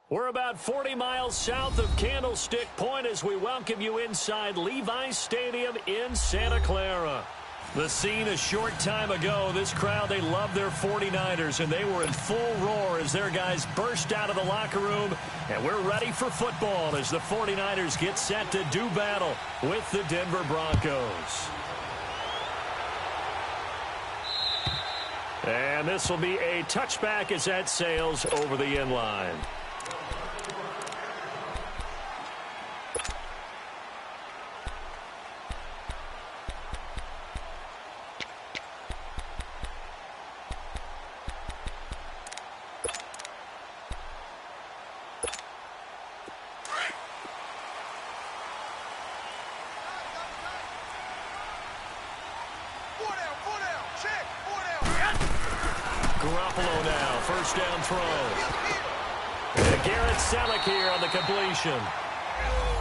We're about 40 miles south of Candlestick Point as we welcome you inside Levi's Stadium in Santa Clara. The scene a short time ago, this crowd, they love their 49ers, and they were in full roar as their guys burst out of the locker room. And we're ready for football as the 49ers get set to do battle with the Denver Broncos. And this will be a touchback as that sails over the end line. Garoppolo now, first down throw. And Garrett Selleck here on the completion.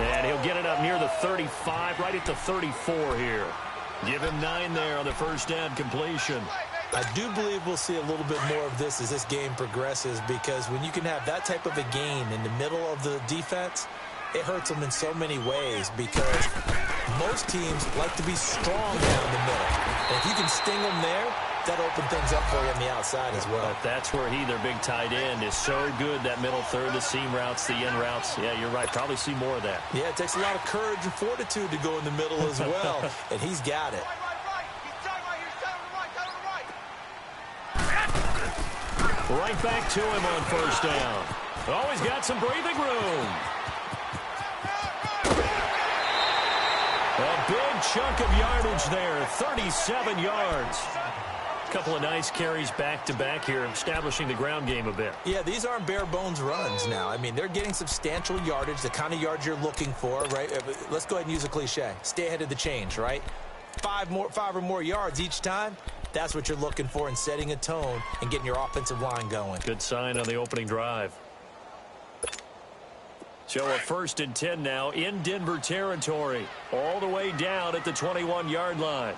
And he'll get it up near the 35, right at the 34 here. Give him 9 there on the first down completion. I do believe we'll see a little bit more of this as this game progresses, because when you can have that type of a gain in the middle of the defense, it hurts them in so many ways, because most teams like to be strong down the middle. And if you can sting them there, that'll open things up for you on the outside as well. But that's where their big tight end, is so good, that middle third, the seam routes, the in routes. Yeah, you're right. Probably see more of that. Yeah, it takes a lot of courage and fortitude to go in the middle as well, and he's got it. Right back to him on first down. Always got some breathing room. A big chunk of yardage there, 37 yards. A couple of nice carries back-to-back here, establishing the ground game a bit. Yeah, these aren't bare-bones runs now. I mean, they're getting substantial yardage, the kind of yards you're looking for, right? Let's go ahead and use a cliche. Stay ahead of the change, right? 5 or more yards each time. That's what you're looking for in setting a tone and getting your offensive line going. Good sign on the opening drive. So a 1st and 10 now in Denver territory, all the way down at the 21-yard line.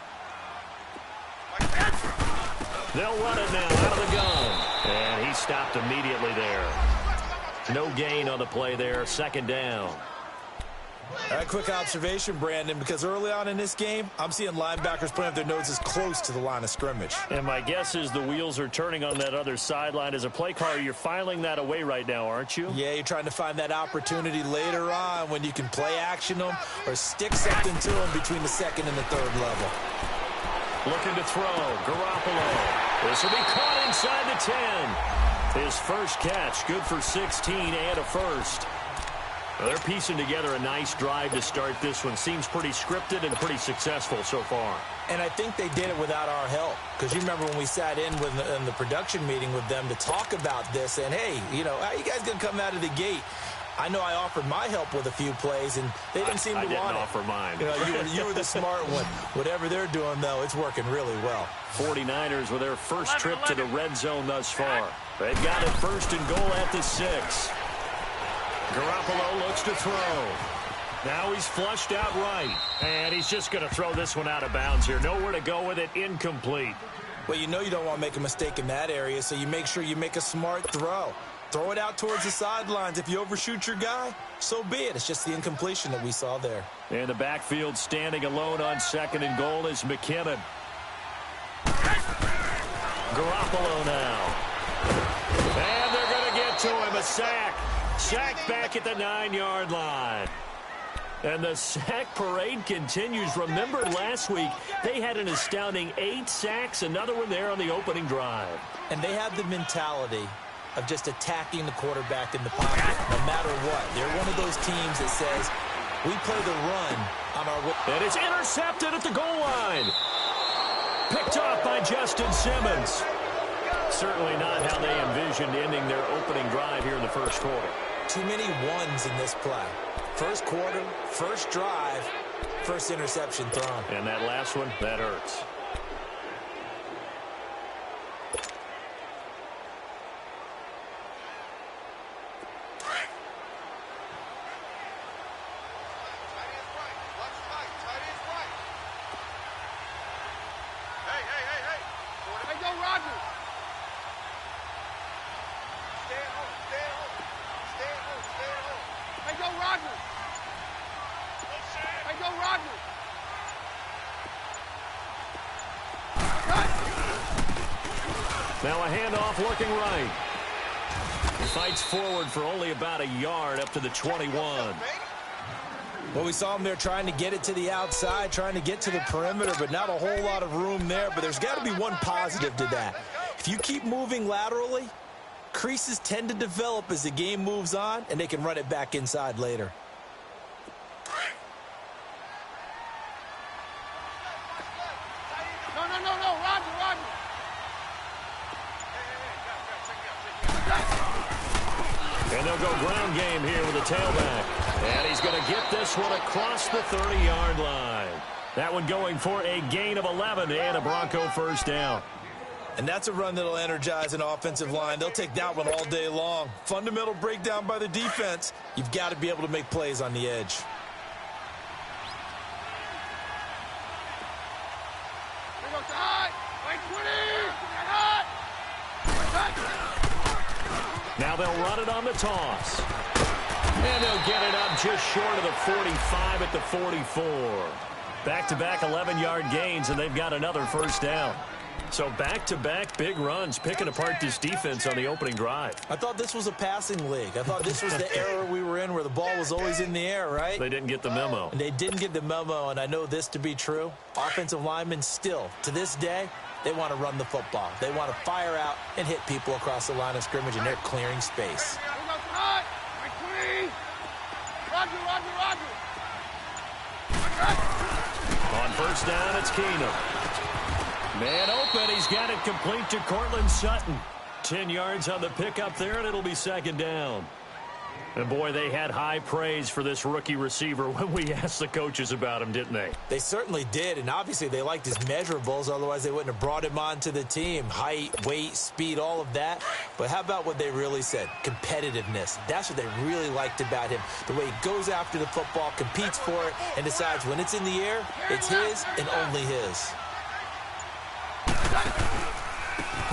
They'll run it now out of the gun. And he stopped immediately there. No gain on the play there, 2nd down. A quick observation, Brandon, because early on in this game, I'm seeing linebackers putting up their noses close to the line of scrimmage. And my guess is the wheels are turning on that other sideline. As a play caller, you're filing that away right now, aren't you? Yeah, you're trying to find that opportunity later on when you can play action them or stick something to them between the 2nd and the 3rd level. Looking to throw. Garoppolo. This will be caught inside the 10. His first catch, good for 16 and a first. Well, they're piecing together a nice drive to start this one. Seems pretty scripted and pretty successful so far. And I think they did it without our help. Because you remember when we sat in the production meeting with them to talk about this, and hey, you know, how you guys going to come out of the gate? I know I offered my help with a few plays, and they didn't seem to want it. I didn't offer mine. You know, you were the smart one. Whatever they're doing, though, it's working really well. 49ers with their first trip to the red zone thus far. They've got it 1st and goal at the 6. Garoppolo looks to throw. Now he's flushed out right. And he's just going to throw this one out of bounds here. Nowhere to go with it. Incomplete. Well, you know you don't want to make a mistake in that area, so you make sure you make a smart throw. Throw it out towards the sidelines. If you overshoot your guy, so be it. It's just the incompletion that we saw there. And the backfield standing alone on 2nd and goal is McKinnon. Garoppolo now. And they're going to get to him. A sack. Sack back at the 9-yard line. And the sack parade continues. Remember last week, they had an astounding 8 sacks, another one there on the opening drive. And they have the mentality of just attacking the quarterback in the pocket, no matter what. They're one of those teams that says, we play the run on our way. And it's intercepted at the goal line. Picked off by Justin Simmons. Certainly not how they envisioned ending their opening drive here in the first quarter. Too many ones in this play. First quarter, first drive, first interception thrown. And that last one, that hurts. Roger. Hey, go, Roger. Now a handoff looking right. He fights forward for only about a yard up to the 21. Well, we saw him there trying to get it to the outside, trying to get to the perimeter, but not a whole lot of room there. But there's got to be one positive to that. If you keep moving laterally, creases tend to develop as the game moves on, and they can run it back inside later. No, Roger. And they'll go ground game here with a tailback. And he's going to get this one across the 30-yard line. That one going for a gain of 11 and a Bronco first down. And that's a run that'll energize an offensive line. They'll take that one all day long. Fundamental breakdown by the defense. You've got to be able to make plays on the edge. Here goes the high. Right 20. Now they'll run it on the toss. And they'll get it up just short of the 45 at the 44. Back-to-back 11-yard gains, and they've got another first down. So back-to-back big runs, picking apart this defense on the opening drive. I thought this was a passing league. I thought this was the era we were in where the ball was always in the air, right? They didn't get the memo. And they didn't get the memo, and I know this to be true. Offensive linemen still, to this day, they want to run the football. They want to fire out and hit people across the line of scrimmage, and they're clearing space. Here goes the high. Right 20. Roger. On first down, it's Keenum. Man open, he's got it complete to Cortland Sutton. 10 yards on the pickup there, and it'll be second down. And boy, they had high praise for this rookie receiver when we asked the coaches about him, didn't they? They certainly did, and obviously they liked his measurables, otherwise they wouldn't have brought him onto the team. Height, weight, speed, all of that. But how about what they really said? Competitiveness. That's what they really liked about him. The way he goes after the football, competes for it, and decides when it's in the air, it's his and only his.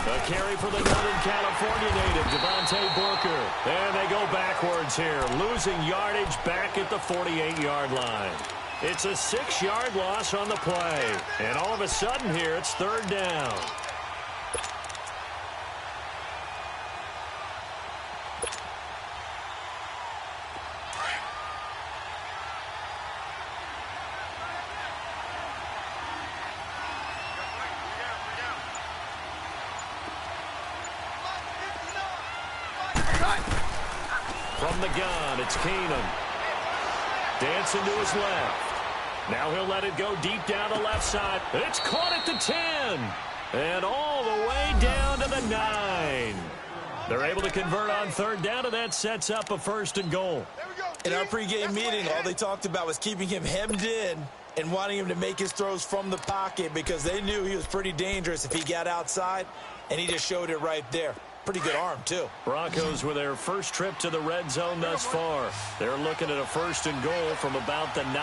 A carry for the Northern California native, Devontae Booker. And they go backwards here, losing yardage back at the 48-yard line. It's a 6-yard loss on the play. And all of a sudden here, it's third down. From the gun, it's Keenum. Dancing to his left. Now he'll let it go deep down the left side. It's caught at the 10. And all the way down to the 9. They're able to convert on third down, and that sets up a first and goal. In our pregame meeting, all they talked about was keeping him hemmed in and wanting him to make his throws from the pocket because they knew he was pretty dangerous if he got outside, and he just showed it right there. Pretty good arm, too. Broncos with their first trip to the red zone thus far. They're looking at a first and goal from about the 9.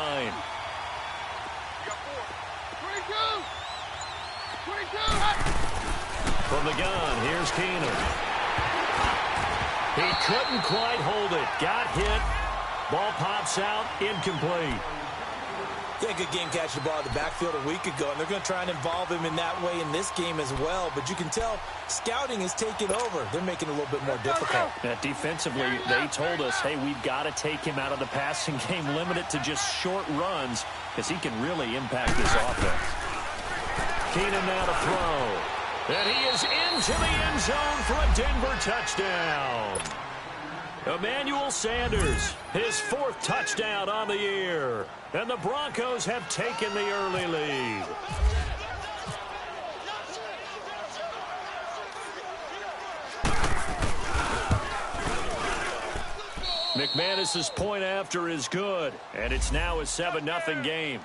22. From the gun, here's Keenum. He couldn't quite hold it. Got hit. Ball pops out, incomplete. Yeah, good game catching the ball in the backfield a week ago, and they're going to try and involve him in that way in this game as well. But you can tell scouting is taking over. They're making it a little bit more difficult. Yeah, defensively, they told us, hey, we've got to take him out of the passing game, limit it to just short runs, because he can really impact this offense. Keenum now to throw. And he is into the end zone for a Denver touchdown. Emmanuel Sanders, his 4th touchdown on the year. And the Broncos have taken the early lead. McManus's point after is good, and it's now a 7-0 game.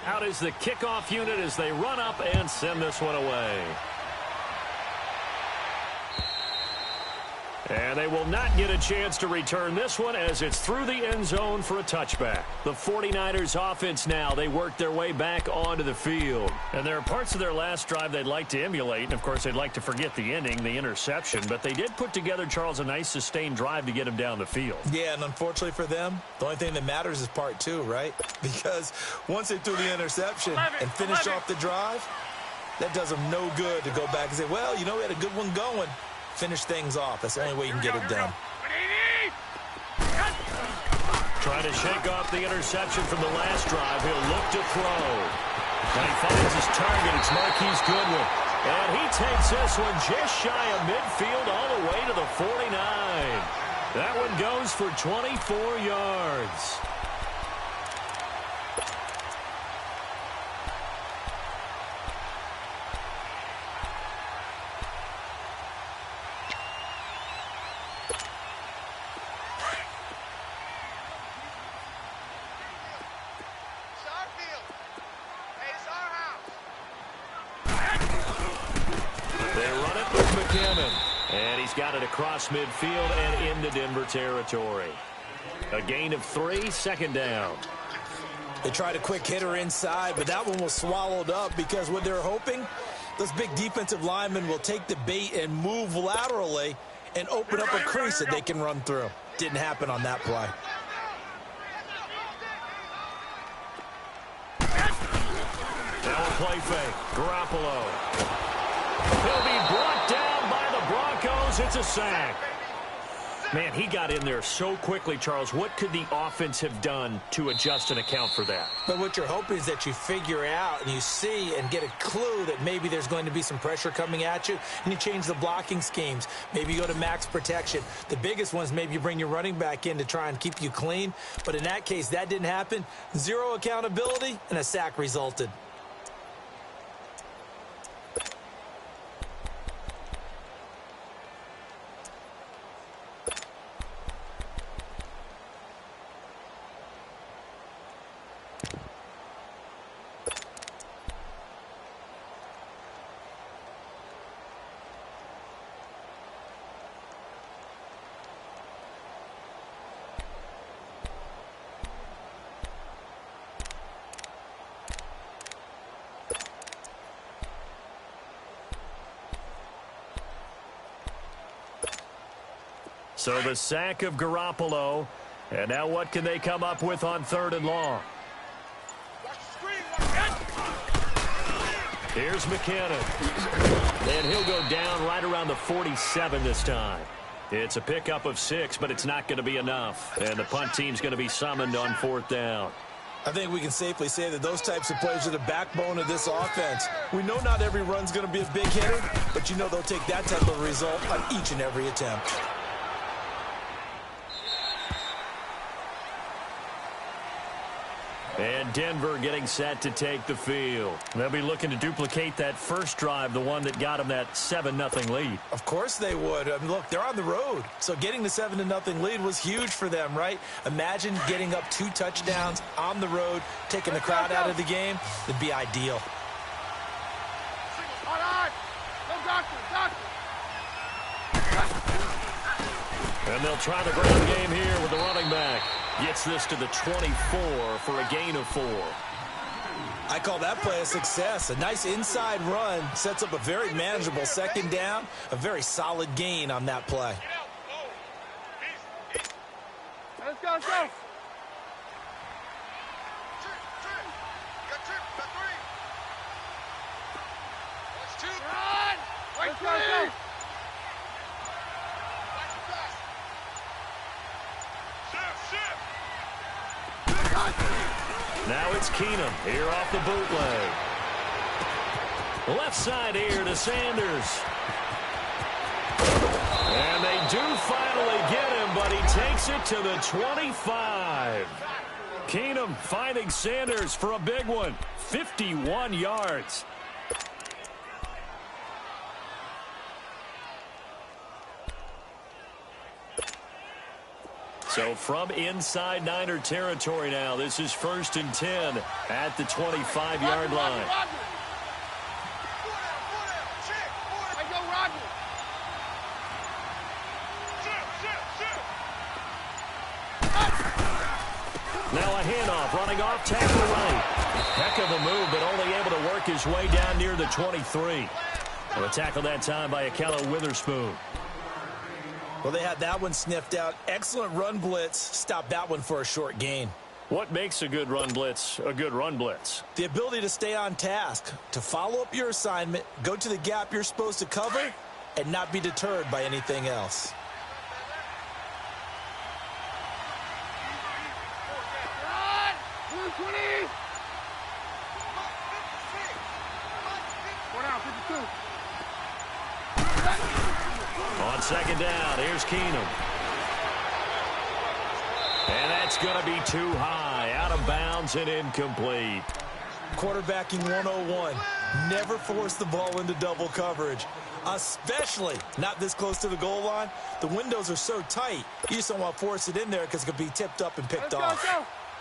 Out is the kickoff unit as they run up and send this one away. And they will not get a chance to return this one as it's through the end zone for a touchback. The 49ers offense now, they work their way back onto the field. And there are parts of their last drive they'd like to emulate. And, of course, they'd like to forget the ending, the interception. But they did put together, Charles, a nice sustained drive to get him down the field. Yeah, and unfortunately for them, the only thing that matters is part two, right? Because once they threw the interception and finished off the drive, that does them no good to go back and say, well, you know, we had a good one going. Finish things off. That's the only way you can get it done. Trying to shake off the interception from the last drive. He'll look to throw. And he finds his target. It's Marquise Goodwin. And he takes this one just shy of midfield all the way to the 49. That one goes for 24 yards. And he's got it across midfield and into Denver territory. A gain of 3, second down. They tried a quick hitter inside, but that one was swallowed up because what they're hoping, those big defensive linemen will take the bait and move laterally and open up a crease that they can run through. Didn't happen on that play. Now a play fake. Garoppolo. He'll be brought down by the Broncos. It's a sack. Man, he got in there so quickly, Charles. What could the offense have done to adjust and account for that? But what you're hoping is that you figure out and you see and get a clue that maybe there's going to be some pressure coming at you, and you change the blocking schemes. Maybe you go to max protection. The biggest ones, maybe you bring your running back in to try and keep you clean. But in that case, that didn't happen. Zero accountability, and a sack resulted. So the sack of Garoppolo. And now what can they come up with on 3rd and long? Here's McKinnon. And he'll go down right around the 47 this time. It's a pickup of 6, but it's not going to be enough. And the punt team's going to be summoned on 4th down. I think we can safely say that those types of plays are the backbone of this offense. We know not every run's going to be a big hitter, but you know they'll take that type of result on each and every attempt. And Denver getting set to take the field. They'll be looking to duplicate that first drive, the one that got them that 7-0 lead. Of course they would. I mean, look, they're on the road. So getting the 7-0 lead was huge for them, right? Imagine getting up 2 touchdowns on the road, taking the crowd out of the game. It'd be ideal. And they'll try the ground game here with the running back. Gets this to the 24 for a gain of 4. I call that play a success. A nice inside run sets up a very manageable 2nd down. A very solid gain on that play. Let's go, let's go. Let's go, let's go. Now it's Keenum here off the bootleg. Left side here to Sanders. And they do finally get him, but he takes it to the 25. Keenum finding Sanders for a big one. 51 yards. So from inside Niner territory now, this is 1st and 10 at the 25-yard line. Now a handoff, running off, tackle right. Heck of a move, but only able to work his way down near the 23. And a tackle that time by Akello Witherspoon. Well, they had that one sniffed out. Excellent run blitz. Stopped that one for a short gain. What makes a good run blitz a good run blitz? The ability to stay on task, to follow up your assignment, go to the gap you're supposed to cover, and not be deterred by anything else. On second down, here's Keenum. And that's going to be too high, out of bounds and incomplete. Quarterbacking 101. Never force the ball into double coverage, especially not this close to the goal line. The windows are so tight, you just don't want to force it in there because it could be tipped up and picked off.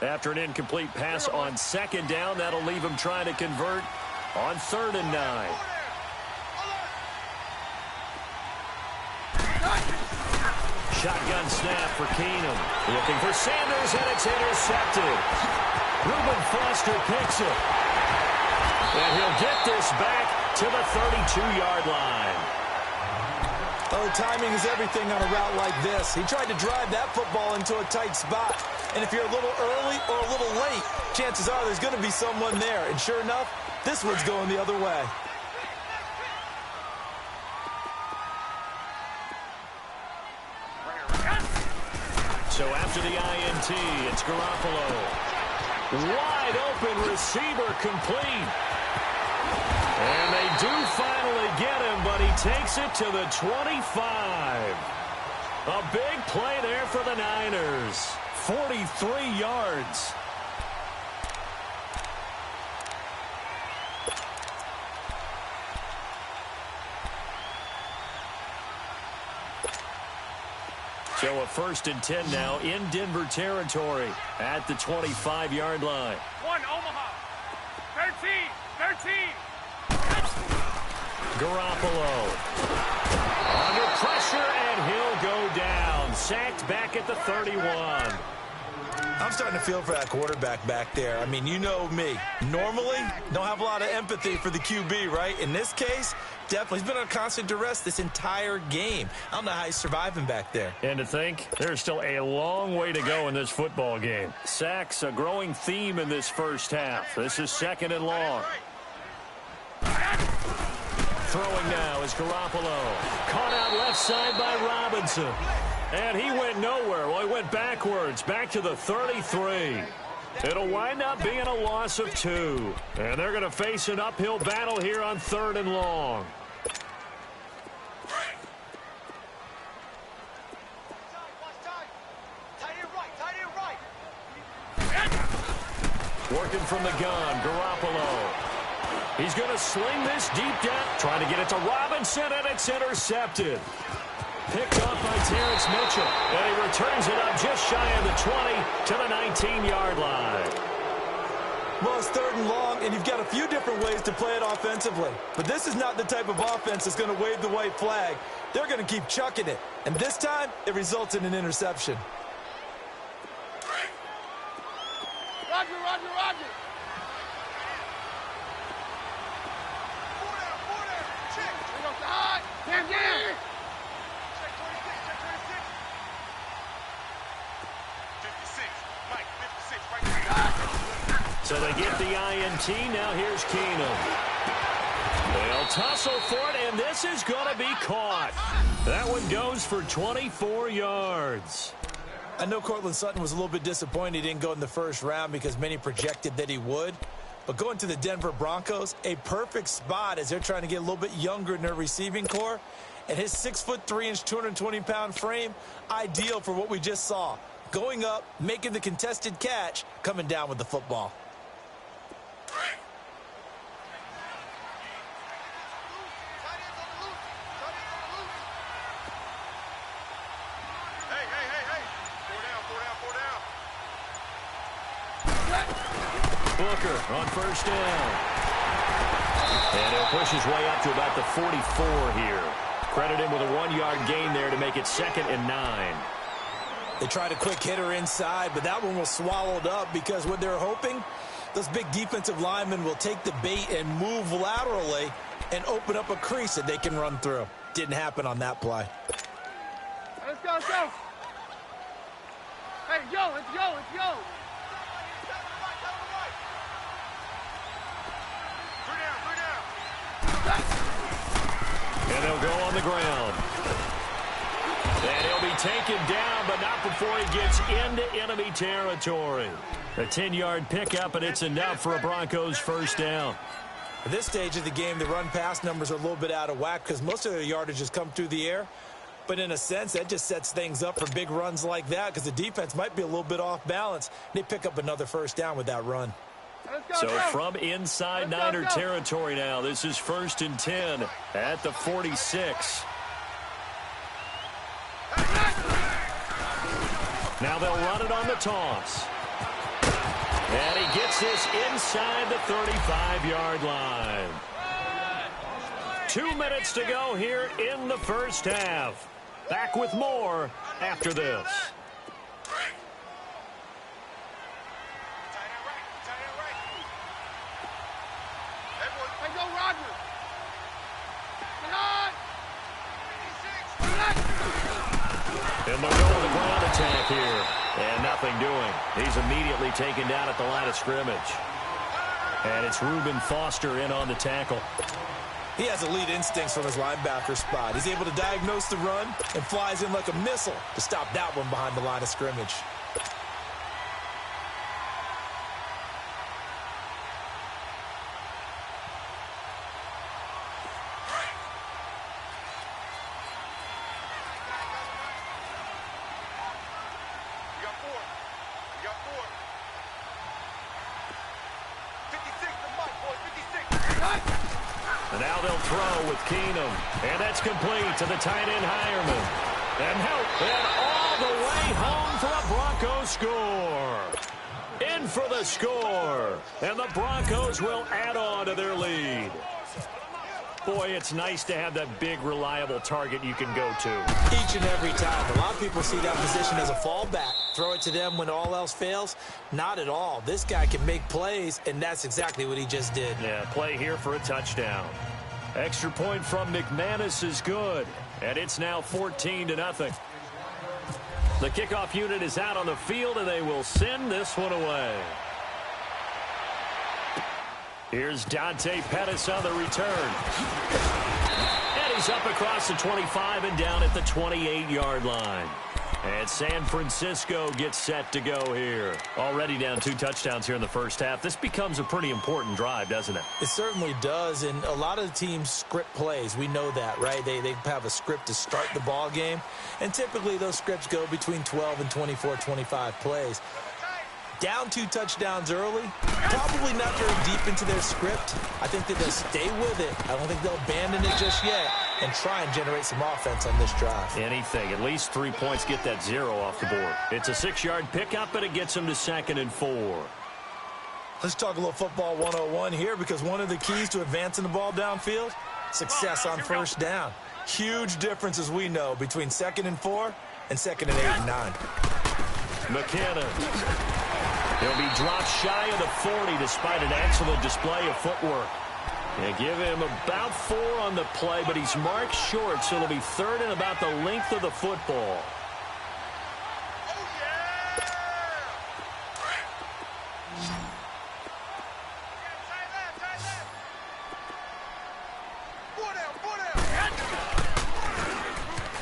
After an incomplete pass on second down, that'll leave him trying to convert on 3rd and 9. Shotgun snap for Keenum. Looking for Sanders, and it's intercepted. Reuben Foster picks it. And he'll get this back to the 32-yard line. Oh, timing is everything on a route like this. He tried to drive that football into a tight spot. And if you're a little early or a little late, chances are there's going to be someone there. And sure enough, this one's going the other way. So after the INT, it's Garoppolo. Wide open receiver complete. And they do finally get him, but he takes it to the 25. A big play there for the Niners. 43 yards. So a 1st and 10 now in Denver territory at the 25-yard line. 1 Omaha. 13. Garoppolo under pressure, and he'll go down. Sacked back at the 31. I'm starting to feel for that quarterback back there. I mean, you know me. Normally, don't have a lot of empathy for the QB, right? In this case, definitely. He's been under constant duress this entire game. I don't know how he's surviving back there. And to think, there's still a long way to go in this football game. Sacks, a growing theme in this first half. This is 2nd and long. Throwing now is Garoppolo. Caught out left side by Robinson. And he went nowhere. Well, he went backwards, back to the 33. It'll wind up being a loss of 2. And they're going to face an uphill battle here on 3rd and long. Working from the gun, Garoppolo. He's going to sling this deep down, trying to get it to Robinson, and it's intercepted. Picked off by Terrence Mitchell, and he returns it up just shy of the 20 to the 19-yard line. Well, it's 3rd and long, and you've got a few different ways to play it offensively. But this is not the type of offense that's going to wave the white flag. They're going to keep chucking it. And this time, it results in an interception. Roger. Check. Damn. So they get the INT. Now here's Keenum. They'll tussle for it, and this is going to be caught. That one goes for 24 yards. I know Cortland Sutton was a little bit disappointed he didn't go in the first round because many projected that he would. But going to the Denver Broncos, a perfect spot as they're trying to get a little bit younger in their receiving core. And his 6'3", 220-pound frame, ideal for what we just saw. Going up, making the contested catch, coming down with the football. Booker on 1st down. And he'll push his way up to about the 44 here. Credit him with a 1-yard gain there to make it 2nd and 9. They tried a quick hitter inside, but that one was swallowed up because what they're hoping, those big defensive linemen will take the bait and move laterally and open up a crease that they can run through. Didn't happen on that play. Let's go, let's go. Hey, go, let's go, let's go. And they'll go on the ground. And he'll be taken down, but not before he gets into enemy territory. A 10-yard pickup, and it's enough for a Broncos first down. At this stage of the game, the run-pass numbers are a little bit out of whack because most of their yardage has come through the air. But in a sense, that just sets things up for big runs like that because the defense might be a little bit off balance. They pick up another first down with that run. So from inside Niner territory now, this is 1st and 10 at the 46. Now they'll run it on the toss. And he gets this inside the 35-yard line. 2 minutes to go here in the first half. Back with more after this. And they'll go with the ground attack here. And nothing doing. He's immediately taken down at the line of scrimmage. And it's Reuben Foster in on the tackle. He has elite instincts from his linebacker spot. He's able to diagnose the run and flies in like a missile to stop that one behind the line of scrimmage. And now they'll throw with Keenum. And that's complete to the tight end Hireman. And help. And all the way home for a Broncos score. In for the score. And the Broncos will add on to their lead. Boy, it's nice to have that big, reliable target you can go to. Each and every time. A lot of people see that position as a fallback. Throw it to them when all else fails. Not at all. This guy can make plays, and that's exactly what he just did. Yeah, play here for a touchdown. Extra point from McManus is good. And it's now 14-0. The kickoff unit is out on the field, and they will send this one away. Here's Dante Pettis on the return. And he's up across the 25 and down at the 28-yard line. And San Francisco gets set to go here. Already down 2 touchdowns here in the first half. This becomes a pretty important drive, doesn't it? It certainly does, and a lot of the teams script plays. We know that, right? They have a script to start the ball game, and typically those scripts go between 12 and 24, 25 plays. Down 2 touchdowns early, probably not very deep into their script. I think that they'll stay with it. I don't think they'll abandon it just yet and try and generate some offense on this drive. Anything. At least 3 points get that 0 off the board. It's a 6-yard pickup, but it gets them to 2nd and 4. Let's talk a little football 101 here because one of the keys to advancing the ball downfield, success on first down. Huge difference, as we know, between 2nd and 4 and 2nd and 8 and 9. McKinnon. He'll be dropped shy of the 40 despite an excellent display of footwork. Yeah, give him about 4 on the play, but he's marked short, so it'll be 3rd and about the length of the football.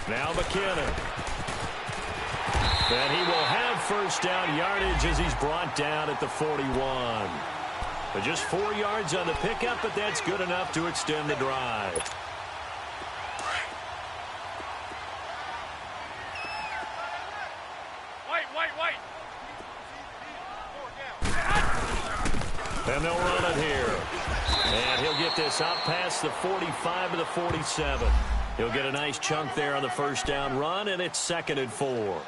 Now McKinnon. And he will have first down yardage as he's brought down at the 41. But just 4 yards on the pickup, but that's good enough to extend the drive. Wait. And they'll run it here. And he'll get this out past the 45 to the 47. He'll get a nice chunk there on the first down run, and it's 2nd and 4.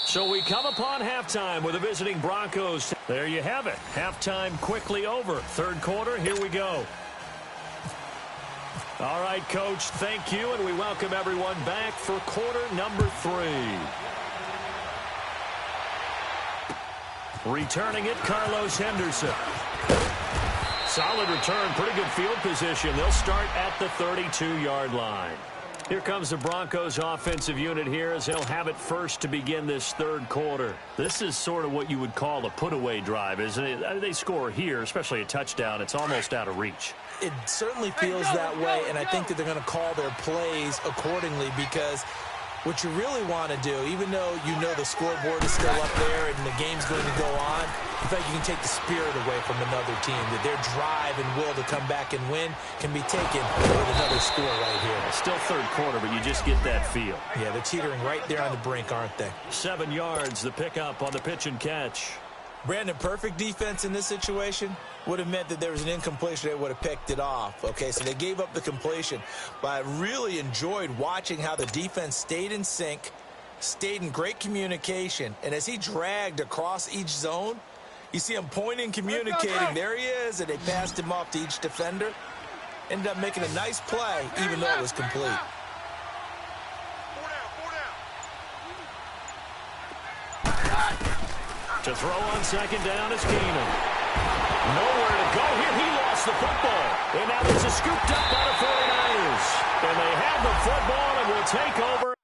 So we come upon halftime with the visiting Broncos. There you have it. Halftime quickly over. 3rd quarter, here we go. All right, Coach, thank you, and we welcome everyone back for quarter number 3. Returning it, Carlos Henderson. Solid return, pretty good field position. They'll start at the 32-yard line. Here comes the Broncos offensive unit here as they'll have it first to begin this third quarter. This is sort of what you would call a put-away drive, isn't it? They score here, especially a touchdown. It's almost out of reach. It certainly feels that way, and I think that they're going to call their plays accordingly because what you really want to do, even though you know the scoreboard is still up there and the game's going to go on, in fact, you can take the spirit away from another team, that their drive and will to come back and win can be taken with another score right here. Still third quarter, but you just get that feel. Yeah, they're teetering right there on the brink, aren't they? 7 yards, the pickup on the pitch and catch. Brandon, perfect defense in this situation would have meant that there was an incompletion. They would have picked it off. Okay, so they gave up the completion. But I really enjoyed watching how the defense stayed in sync, stayed in great communication. And as he dragged across each zone, you see him pointing, communicating. There he is, and they passed him off to each defender. Ended up making a nice play, even though it was complete. To throw on second down is Keenum. Nowhere to go here. He lost the football. And now this is scooped up by the 49ers. And they have the football and will take over.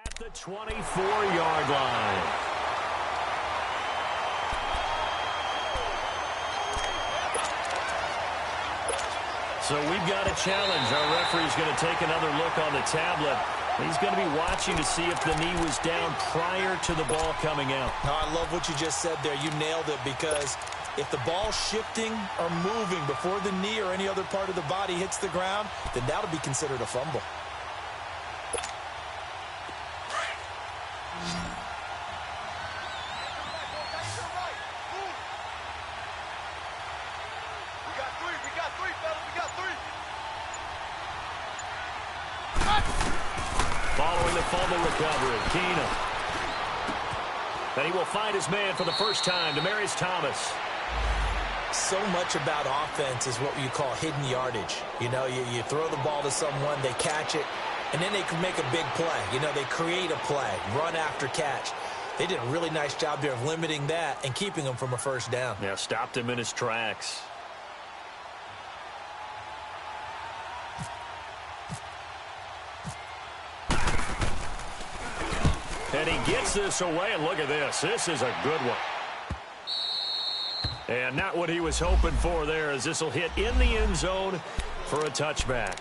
At the 24-yard line. So we've got a challenge. Our referee's going to take another look on the tablet. He's going to be watching to see if the knee was down prior to the ball coming out. No, I love what you just said there. You nailed it, because if the ball's shifting or moving before the knee or any other part of the body hits the ground, then that'll be considered a fumble. Following the fumble recovery, Keenum. And he will find his man for the first time, Demaryius Thomas. So much about offense is what you call hidden yardage. You know, you throw the ball to someone, they catch it, and then they can make a big play. You know, they create a play, run after catch. They did a really nice job there of limiting that and keeping him from a first down. Yeah, stopped him in his tracks. And he gets this away, and look at this. This is a good one. And not what he was hoping for there, as this will hit in the end zone for a touchback.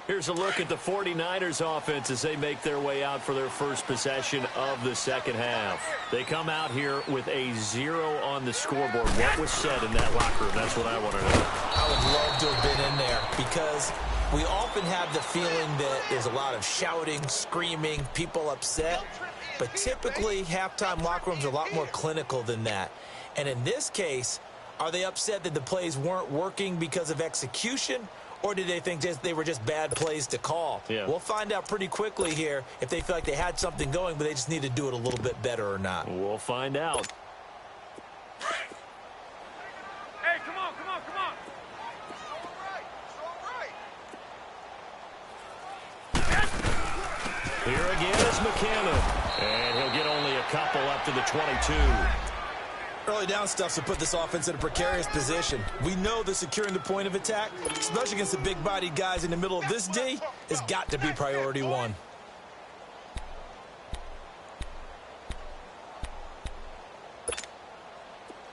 Here's a look at the 49ers offense as they make their way out for their first possession of the second half. They come out here with a 0 on the scoreboard. What was said in that locker room? That's what I want to know. I would love to have been in there, because we often have the feeling that there's a lot of shouting, screaming, people upset. But typically, halftime locker rooms are a lot more clinical than that. And in this case, are they upset that the plays weren't working because of execution? Or did they think they were just bad plays to call? Yeah. We'll find out pretty quickly here if they feel like they had something going, but they just need to do it a little bit better or not. We'll find out. Hey, come on, come on, come on. Here again is McKinnon. And he'll get only a couple up to the 22. Early down stuff to put this offense in a precarious position. We know that securing the point of attack, especially against the big-bodied guys in the middle of this D, has got to be priority one.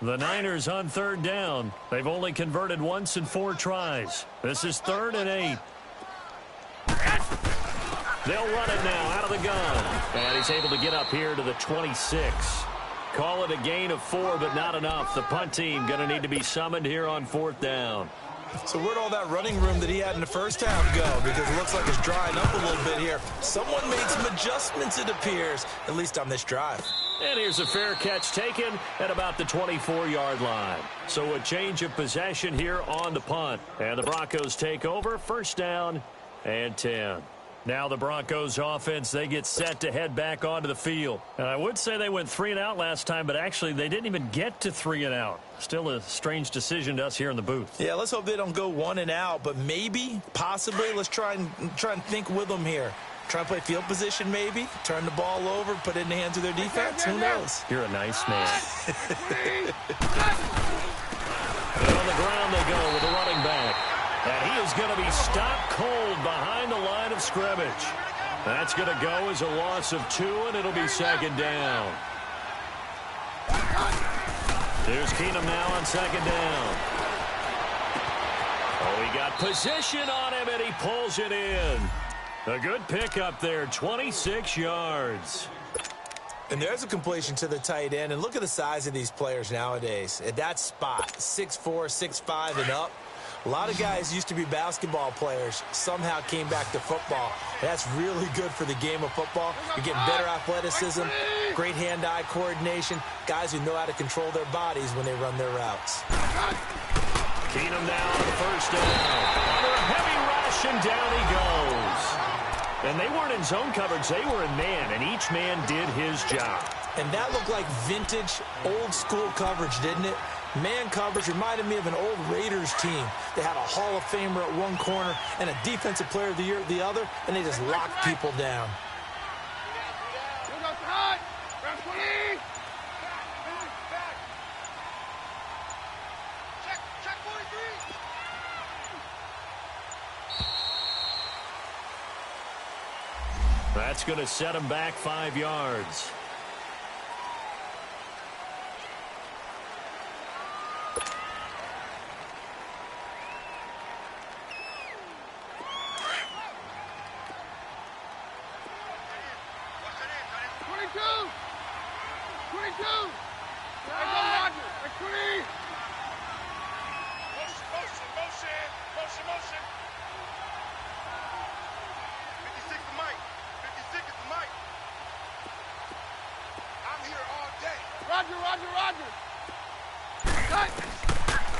The Niners on third down. They've only converted once in 4 tries. This is 3rd and 8. They'll run it now out of the gun. And he's able to get up here to the 26. Call it a gain of 4, but not enough. The punt team going to need to be summoned here on 4th down. So where'd all that running room that he had in the first half go? Because it looks like it's drying up a little bit here. Someone made some adjustments, it appears, at least on this drive. And here's a fair catch taken at about the 24-yard line. So a change of possession here on the punt. And the Broncos take over, 1st down and 10. Now the Broncos offense, they get set to head back onto the field. And I would say they went 3 and out last time, but actually they didn't even get to 3 and out. Still a strange decision to us here in the booth. Yeah, let's hope they don't go 1 and out, but maybe, possibly, let's try and think with them here. Try and play field position maybe, turn the ball over, put it in the hands of their defense. Who knows? You're a nice man. And on the ground they go with the running back. And he is going to be stopped cold behind the line of scrimmage. That's going to go as a loss of 2, and it'll be second down. Here's Keenum now on second down. Oh, he got position on him, and he pulls it in. A good pickup there, 26 yards. And there's a completion to the tight end. And look at the size of these players nowadays. At that spot, 6'4", 6'5", and up. A lot of guys used to be basketball players, somehow came back to football. That's really good for the game of football. You're getting better athleticism, great hand-eye coordination, guys who know how to control their bodies when they run their routes. Keenum now on first down. Under a heavy rush, and down he goes. And they weren't in zone coverage, they were in man, and each man did his job. And that looked like vintage, old-school coverage, didn't it? Man coverage reminded me of an old Raiders team. They had a Hall of Famer at one corner and a Defensive Player of the Year at the other, and they just locked people down. That's going to set him back 5 yards.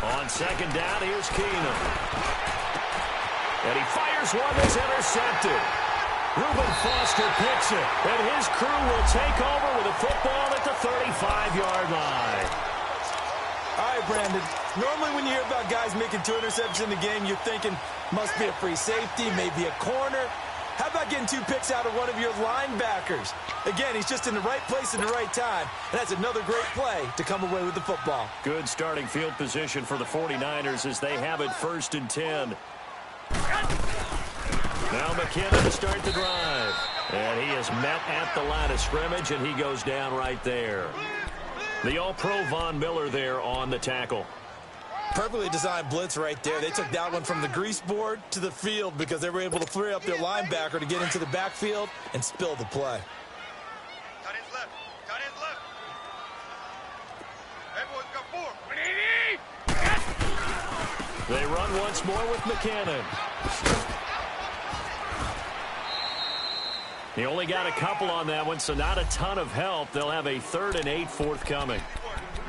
On second down, here's Keenum. And he fires one that's intercepted. Reuben Foster picks it, and his crew will take over with a football at the 35-yard line. All right, Brandon. Normally when you hear about guys making 2 interceptions in the game, you're thinking must be a free safety, maybe a corner. How about getting 2 picks out of one of your linebackers? Again, he's just in the right place at the right time, and that's another great play to come away with the football. Good starting field position for the 49ers as they have it 1st and 10. Now McKinnon to start the drive. And he is met at the line of scrimmage, and he goes down right there. The All-Pro Von Miller there on the tackle. Perfectly designed blitz right there. They took that one from the grease board to the field because they were able to free up their linebacker to get into the backfield and spill the play. Cut his left. Cut his left. Everyone's got 4. They run once more with McKinnon. He only got a couple on that one, so not a ton of help. They'll have a 3rd and 8 forthcoming.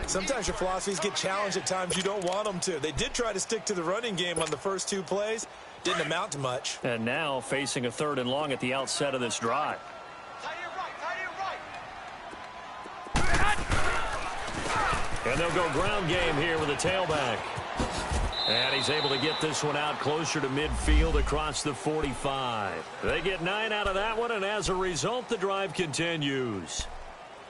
Sometimes your philosophies get challenged at times you don't want them to. They did try to stick to the running game on the first 2 plays. Didn't amount to much. And now facing a 3rd and long at the outset of this drive. And they'll go ground game here with a tailback. And he's able to get this one out closer to midfield across the 45. They get 9 out of that one, and as a result, the drive continues.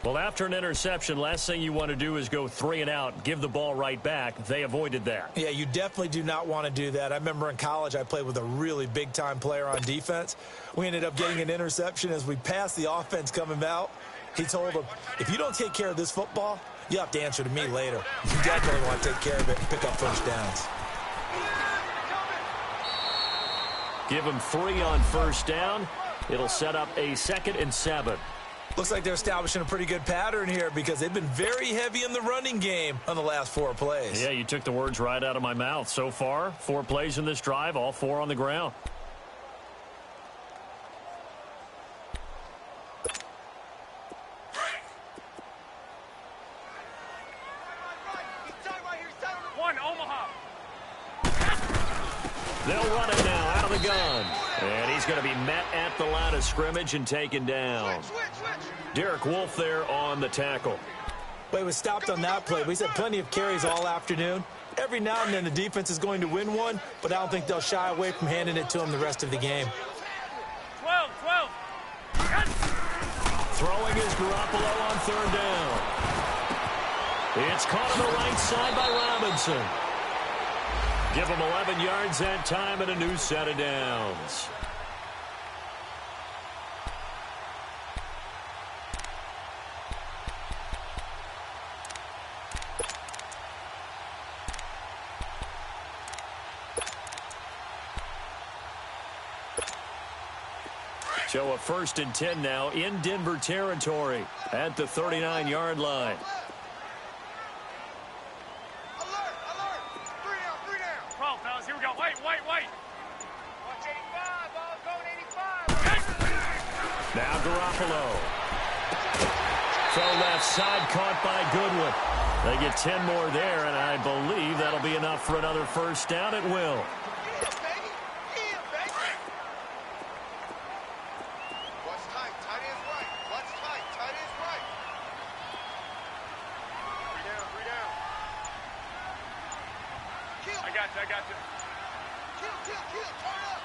Well, after an interception, last thing you want to do is go 3 and out, give the ball right back. They avoided that. Yeah, you definitely do not want to do that. I remember in college I played with a really big-time player on defense. We ended up getting an interception as we passed the offense coming out. He told him, if you don't take care of this football, you have to answer to me later. You definitely want to take care of it and pick up first downs. Give him 3 on first down. It'll set up a 2nd and 7. Looks like they're establishing a pretty good pattern here because they've been very heavy in the running game on the last 4 plays. Yeah, you took the words right out of my mouth. So far, 4 plays in this drive, all 4 on the ground. They'll run it now out of the gun. And he's going to be met at the line of scrimmage and taken down. Derek Wolfe there on the tackle. But he was stopped on that play. He's had plenty of carries all afternoon. Every now and then the defense is going to win one, but I don't think they'll shy away from handing it to him the rest of the game. 12. Throwing is Garoppolo on third down. It's caught on the right side by Robinson. Give him 11 yards that time and a new set of downs. So a 1st and 10 now in Denver territory at the 39-yard line. Alert. 3 down. 12, fellas. Here we go. Wait. Watch 85. Ball's going 85. Now Garoppolo. Throw left side caught by Goodwin. They get 10 more there, and I believe that'll be enough for another first down. It will. I got you. Kill. Turn up.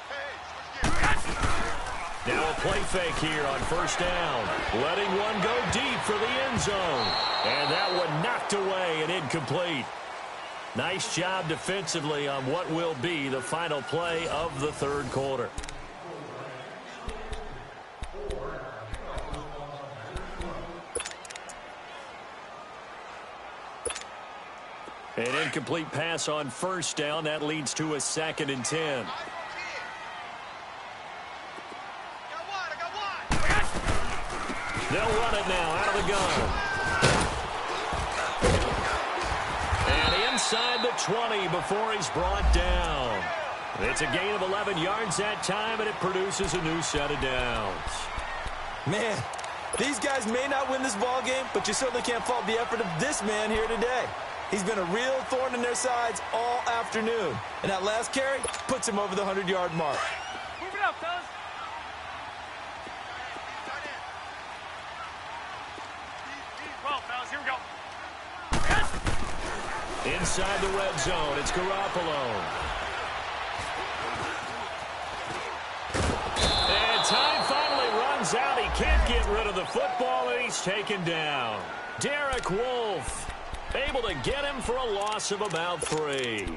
Hey, Now a play fake here on first down. Letting one go deep for the end zone. And that one knocked away and incomplete. Nice job defensively on what will be the final play of the third quarter. An incomplete pass on first down. That leads to a 2nd and 10. They'll run it now out of the gun. And inside the 20 before he's brought down. It's a gain of 11 yards that time, and it produces a new set of downs. Man, these guys may not win this ball game, but you certainly can't fault the effort of this man here today. He's been a real thorn in their sides all afternoon. And that last carry puts him over the 100-yard mark. Move it up, fellas. Well, fellas, here we go. Inside the red zone, it's Garoppolo. And time finally runs out. He can't get rid of the football, and he's taken down. Derek Wolfe able to get him for a loss of about 3.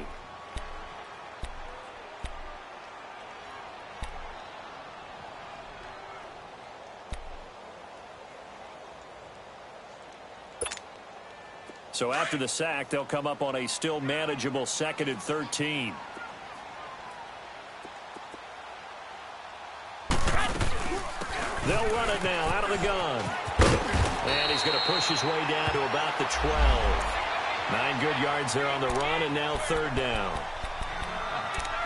So after the sack, they'll come up on a still manageable 2nd and 13. They'll run it now out of the gun. And he's going to push his way down to about the 12. 9 good yards there on the run, and now 3rd down.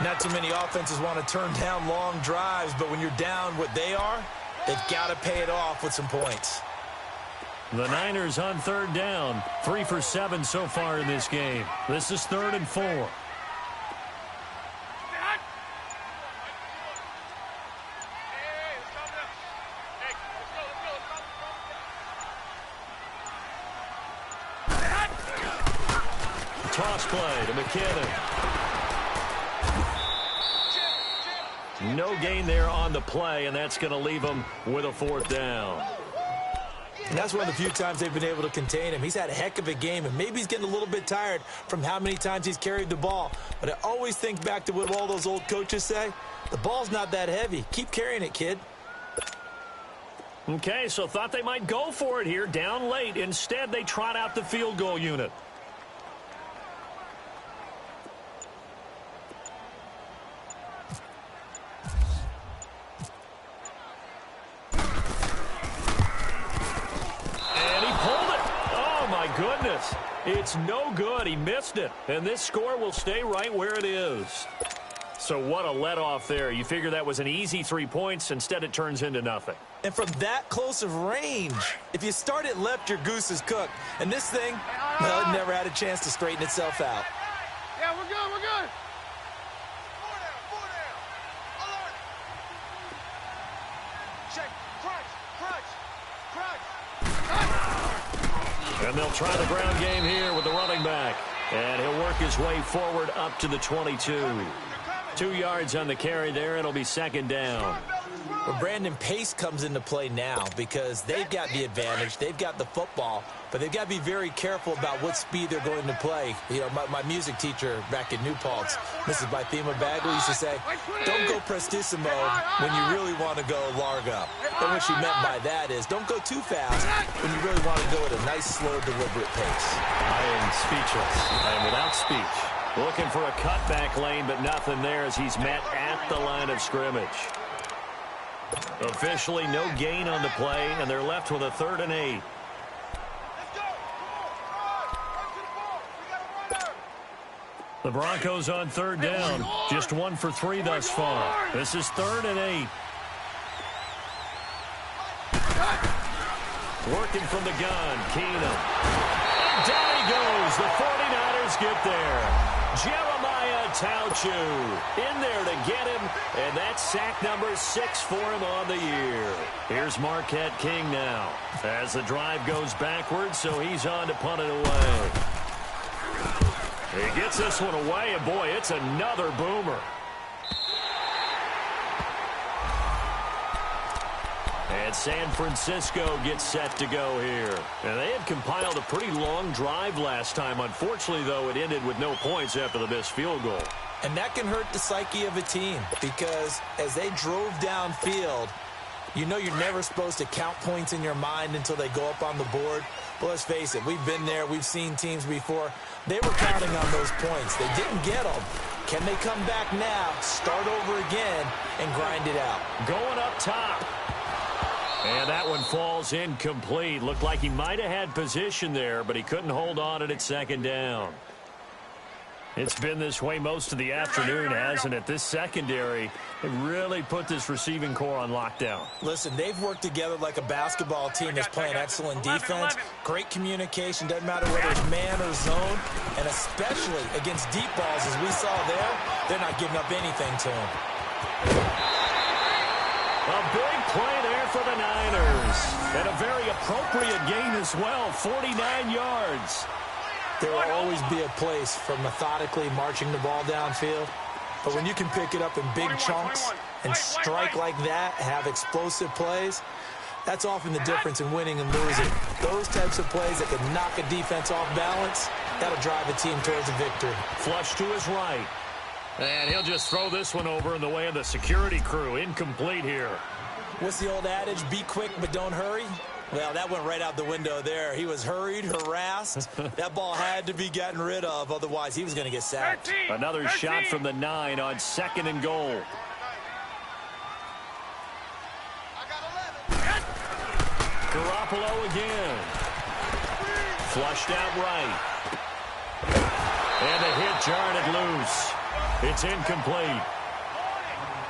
Not too many offenses want to turn down long drives, but when you're down what they are, they've got to pay it off with some points. The Niners on 3rd down. 3 for 7 so far in this game. This is 3rd and 4. Toss play to McKinnon. No gain there on the play, and that's going to leave him with a 4th down. And that's one of the few times they've been able to contain him. He's had a heck of a game, and maybe he's getting a little bit tired from how many times he's carried the ball. But I always think back to what all those old coaches say. The ball's not that heavy. Keep carrying it, kid. Okay, so thought they might go for it here, down late. Instead, they trot out the field goal unit. Goodness, it's no good. He missed it, and this score will stay right where it is. So what a let-off there. You figure that was an easy 3 points. Instead, it turns into nothing. And from that close of range, if you start it left, your goose is cooked. And this thing, well, it never had a chance to straighten itself out. Yeah, we're good, we're good. Four down. Alert. Check. Crunch. And they'll try the ground game here with the running back. And he'll work his way forward up to the 22. 2 yards on the carry there. It'll be second down. Well, Brandon, pace comes into play now because they've got the advantage. They've got the football, but they've got to be very careful about what speed they're going to play. You know, my music teacher back in New Paltz, Mrs. Bythema Bagley, used to say, don't go prestissimo when you really want to go largo. And what she meant by that is don't go too fast when you really want to go at a nice, slow, deliberate pace. I am speechless. I am without speech. Looking for a cutback lane, but nothing there as he's met at the line of scrimmage. Officially no gain on the play, and they're left with a 3rd and 8. Let's go. The Broncos on 3rd down. Just 1 for 3 thus far. This is 3rd and 8. Working from the gun, Keenum. And down he goes. The 49ers get there. Jeremiah Tauchu in there to get him, and that's sack number 6 for him on the year. Here's Marquette King now as the drive goes backwards, so he's on to punt it away. He gets this one away, and boy, it's another boomer. And San Francisco gets set to go here. And they had compiled a pretty long drive last time. Unfortunately, though, it ended with no points after the missed field goal. And that can hurt the psyche of a team because as they drove downfield, you know you're never supposed to count points in your mind until they go up on the board. But let's face it, we've been there. We've seen teams before. They were counting on those points. They didn't get them. Can they come back now, start over again, and grind it out? Going up top. And that one falls incomplete. Looked like he might have had position there, but he couldn't hold on to it at 2nd down. It's been this way most of the afternoon, hasn't it? This secondary, they really put this receiving core on lockdown. Listen, they've worked together like a basketball team that's playing excellent defense. Great communication, doesn't matter whether it's man or zone. And especially against deep balls, as we saw there, they're not giving up anything to them. A big play there for the Niners. And a very appropriate gain as well, 49 yards. There will always be a place for methodically marching the ball downfield. But when you can pick it up in big chunks and strike like that, have explosive plays, that's often the difference in winning and losing. Those types of plays that can knock a defense off balance, that'll drive a team towards a victory. Flush to his right. And he'll just throw this one over in the way of the security crew. Incomplete here. What's the old adage? Be quick, but don't hurry. Well, that went right out the window there. He was hurried, harassed. That ball had to be gotten rid of. Otherwise, he was going to get sacked. Another shot from the 9 on 2nd and goal. Garoppolo again. Flushed out right. And a hit jarred it loose. It's incomplete.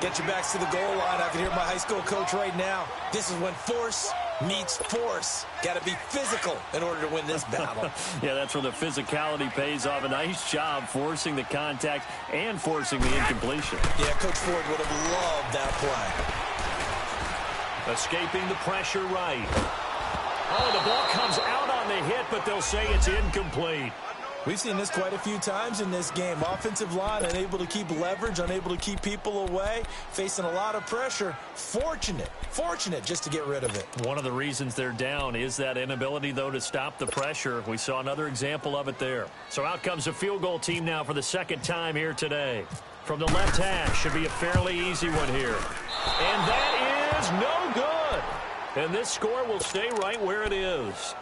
Get your backs to the goal line. I can hear my high school coach right now. This is when force meets force. Got to be physical in order to win this battle. Yeah, that's where the physicality pays off. A nice job forcing the contact and forcing the incompletion. Yeah, Coach Ford would have loved that play. Escaping the pressure right. Oh, the ball comes out on the hit, but they'll say it's incomplete. We've seen this quite a few times in this game. Offensive line unable to keep leverage, unable to keep people away, facing a lot of pressure. Fortunate just to get rid of it. One of the reasons they're down is that inability, though, to stop the pressure. We saw another example of it there. So out comes a field goal team now for the 2nd time here today. From the left hash, should be a fairly easy one here. And that is no good. And this score will stay right where it is.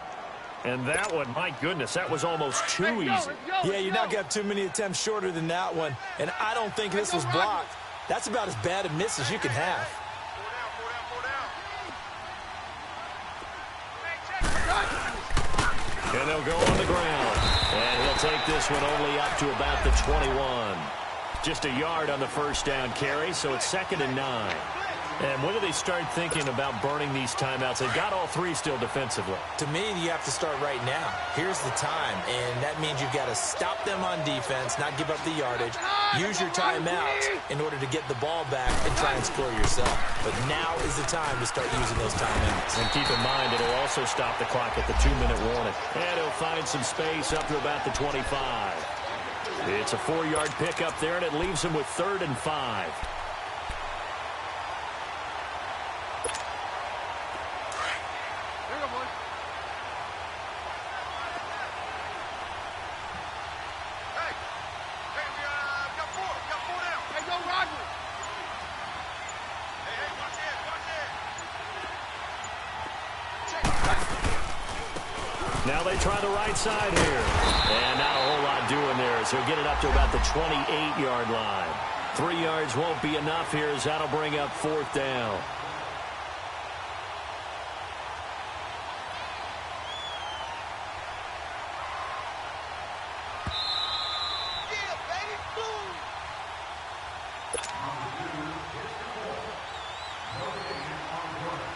And that one, my goodness, that was almost too easy. Yeah, you not got too many attempts shorter than that one. And I don't think this was blocked. That's about as bad a miss as you can have. And they'll go on the ground. And he'll take this one only up to about the 21. Just a yard on the first down carry, so it's 2nd and 9. And when do they start thinking about burning these timeouts? They've got all three still defensively. To me, you have to start right now. Here's the time, and that means you've got to stop them on defense, not give up the yardage, use your timeouts in order to get the ball back and try and score yourself. But now is the time to start using those timeouts. And keep in mind, it'll also stop the clock at the 2-minute warning. And he'll find some space up to about the 25. It's a 4-yard pickup there, and it leaves him with 3rd and 5. Now they try the right side here. And not a whole lot doing there as he'll get it up to about the 28-yard line. 3 yards won't be enough here as that'll bring up 4th down.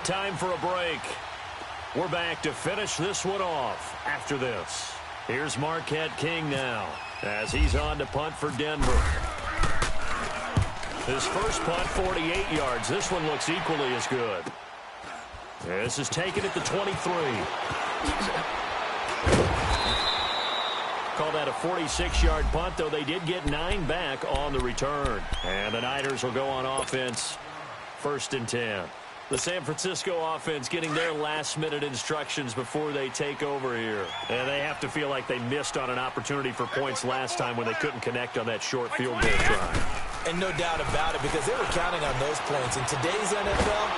Time for a break. We're back to finish this one off after this. Here's Marquette King now as he's on to punt for Denver. His first punt, 48 yards. This one looks equally as good. This is taken at the 23. Call that a 46-yard punt, though they did get 9 back on the return. And the Niners will go on offense, 1st and 10. The San Francisco offense getting their last-minute instructions before they take over here. And they have to feel like they missed on an opportunity for points last time when they couldn't connect on that short field goal try. And no doubt about it, because they were counting on those points. In today's NFL,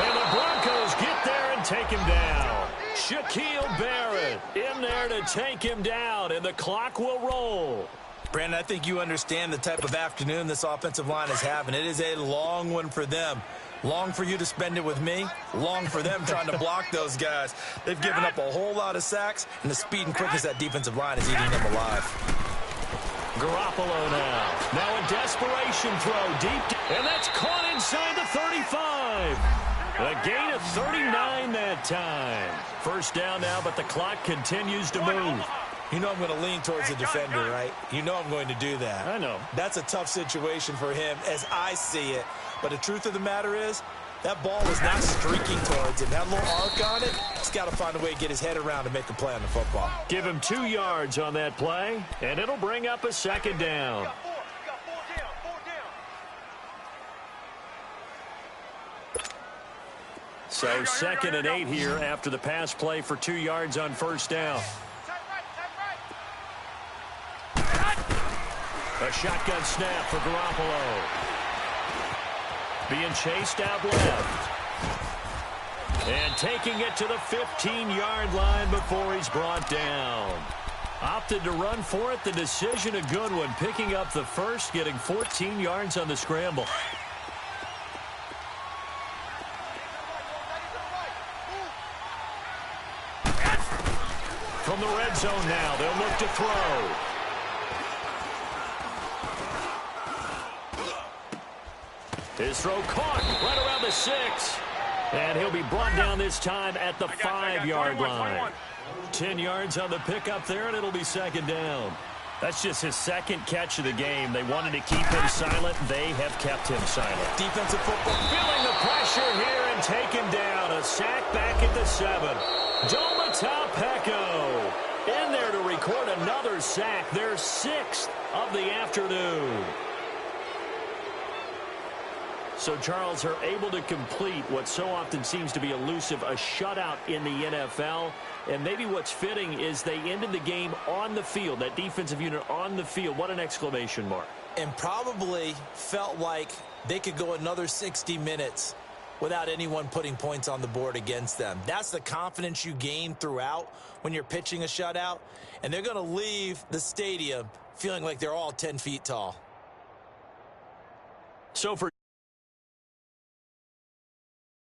and the Broncos get there and take him down. Shaquille Barrett in there to take him down, and the clock will roll. Brandon, I think you understand the type of afternoon this offensive line is having. It is a long one for them. Long for you to spend it with me. Long for them trying to block those guys. They've given up a whole lot of sacks, and the speed and quickness that defensive line is eating them alive. Garoppolo now. Now a desperation throw deep. And that's caught inside the 35. A gain of 39 that time. 1st down now, but the clock continues to move. You know I'm going to lean towards the defender, right? You know I'm going to do that. I know. That's a tough situation for him as I see it. But the truth of the matter is, that ball is not streaking towards him. That little arc on it, he's got to find a way to get his head around to make a play on the football. Give him 2 yards on that play, and it'll bring up a 2nd down. So 2nd and 8 here after the pass play for 2 yards on 1st down. A shotgun snap for Garoppolo. Being chased out left. And taking it to the 15-yard line before he's brought down. Opted to run for it. The decision a good one. Picking up the first, getting 14 yards on the scramble. From the red zone now, they'll look to throw. His throw caught right around the 6. And he'll be brought down this time at the 5-yard line. 10 yards on the pickup there, and it'll be 2nd down. That's just his 2nd catch of the game. They wanted to keep him silent. They have kept him silent. Defensive football. Feeling the pressure here and taken down. A sack back at the 7. Domata Peko in there to record another sack. Their 6th of the afternoon. So, Charles, are able to complete what so often seems to be elusive, a shutout in the NFL. And maybe what's fitting is they ended the game on the field, that defensive unit on the field. What an exclamation mark. And probably felt like they could go another 60 minutes without anyone putting points on the board against them. That's the confidence you gain throughout when you're pitching a shutout. And they're going to leave the stadium feeling like they're all 10 feet tall. So for